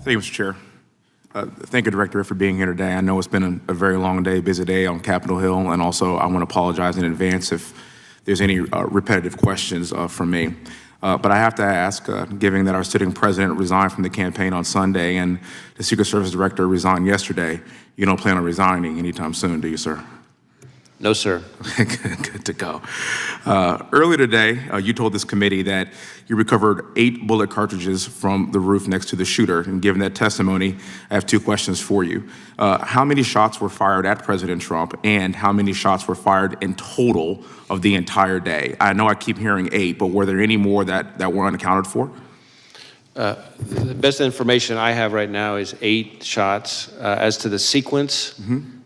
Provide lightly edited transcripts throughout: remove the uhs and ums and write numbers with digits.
Thank you, Mr. Chair. Thank you, Director, for being here today. I know it's been a very long day, busy day on Capitol Hill, and also I want to apologize in advance if there's any repetitive questions from me. But I have to ask, given that our sitting president resigned from the campaign on Sunday and the Secret Service Director resigned yesterday, you don't plan on resigning anytime soon, do you, sir? No, sir. Good to go. Earlier today, you told this committee that you recovered 8 bullet cartridges from the roof next to the shooter. And given that testimony, I have 2 questions for you. How many shots were fired at President Trump, and how many shots were fired in total of the entire day? I know I keep hearing 8, but were there any more that were unaccounted for? The best information I have right now is 8 shots. As to the sequence,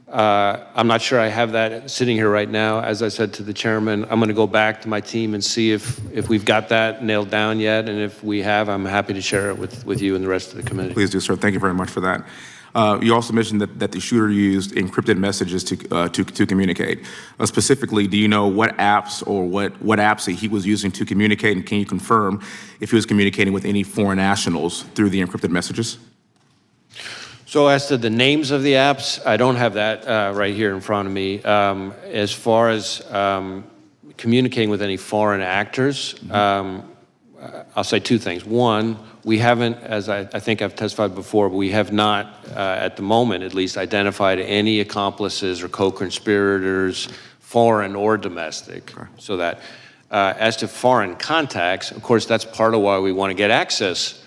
I'm not sure I have that sitting here right now. As I said to the chairman, I'm going to go back to my team and see if we've got that nailed down yet. And if we have, I'm happy to share it with you and the rest of the committee. Please do, sir. Thank you very much for that. You also mentioned that the shooter used encrypted messages to communicate. Specifically, do you know what apps or what apps he was using to communicate, and can you confirm if he was communicating with any foreign nationals through the encrypted messages? So as to the names of the apps, I don't have that right here in front of me. As far as communicating with any foreign actors, I'll say 2 things. One, we haven't, as I think I've testified before, but we have not, at the moment at least, identified any accomplices or co-conspirators, foreign or domestic. Okay. So that, as to foreign contacts, of course, that's part of why we want to get access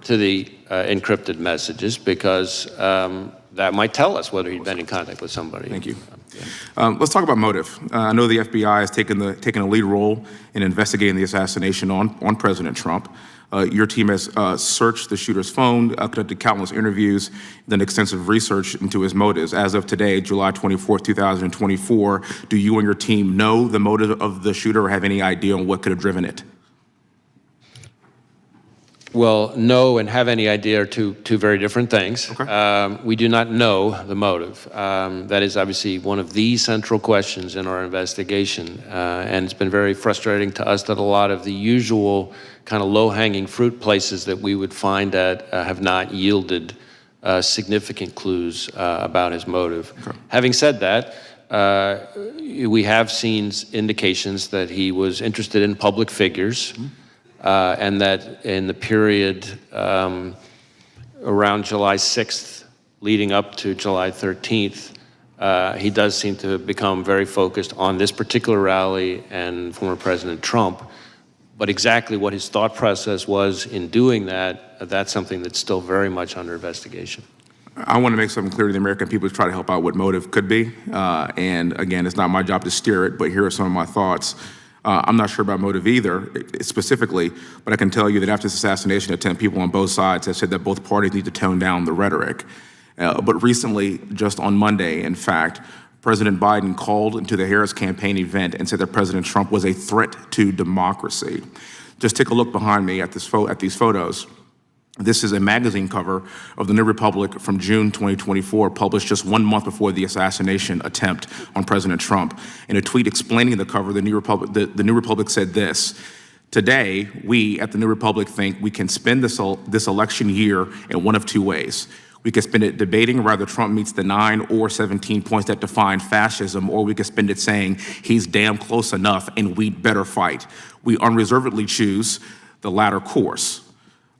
to the encrypted messages, because that might tell us whether he'd been in contact with somebody. Thank you. Let's talk about motive. I know the FBI has taken a lead role in investigating the assassination on President Trump. Your team has searched the shooter's phone, conducted countless interviews, done extensive research into his motives. As of today, July 24th, 2024, do you and your team know the motive of the shooter or have any idea on what could have driven it? Well, know and have any idea are two very different things. Okay. We do not know the motive. That is obviously one of the central questions in our investigation. And it's been very frustrating to us that a lot of the usual kind of low-hanging fruit places that we would find at have not yielded significant clues about his motive. Okay. Having said that, we have seen indications that he was interested in public figures. And that in the period around July 6th, leading up to July 13th, he does seem to have become very focused on this particular rally and former President Trump. But exactly what his thought process was in doing that, that's something that's still very much under investigation. I want to make something clear to the American people to try to help out what motive could be. And again, it's not my job to steer it, but here are some of my thoughts. I'm not sure about motive either, specifically, but I can tell you that after this assassination attempt, people on both sides have said that both parties need to tone down the rhetoric. But recently, just on Monday, in fact, President Biden called into the Harris campaign event and said that President Trump was a threat to democracy. Just take a look behind me at these photos. This is a magazine cover of the New Republic from June 2024, published just 1 month before the assassination attempt on President Trump. In a tweet explaining the cover, the New Republic said this: "Today, we at the New Republic think we can spend this election year in one of 2 ways. We can spend it debating whether Trump meets the 9 or 17 points that define fascism, or we can spend it saying he's damn close enough and we'd better fight. We unreservedly choose the latter course."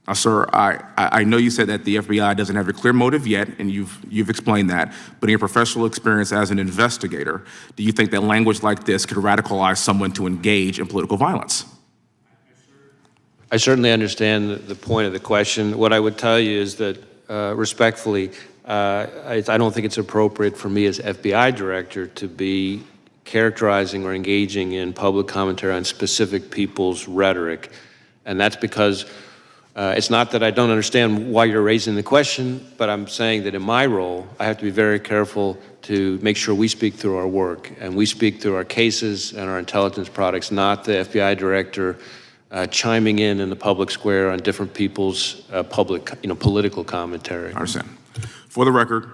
Now, sir, I know you said that the FBI doesn't have a clear motive yet, and you've explained that, but in your professional experience as an investigator, do you think that language like this could radicalize someone to engage in political violence? I certainly understand the point of the question. What I would tell you is that, respectfully, I don't think it's appropriate for me as FBI director to be characterizing or engaging in public commentary on specific people's rhetoric, and that's because it's not that I don't understand why you're raising the question, but I'm saying that in my role, I have to be very careful to make sure we speak through our work and we speak through our cases and our intelligence products, not the FBI director chiming in the public square on different people's political commentary. I understand. For the record,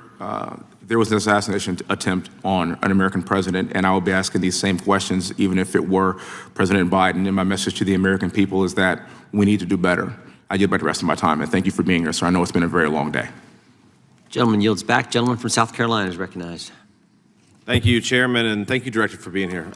there was an assassination attempt on an American president, and I will be asking these same questions even if it were President Biden. And my message to the American people is that we need to do better. I yield back the rest of my time, and thank you for being here, sir. I know it's been a very long day. Gentleman yields back. Gentleman from South Carolina is recognized. Thank you, Chairman, and thank you, Director, for being here.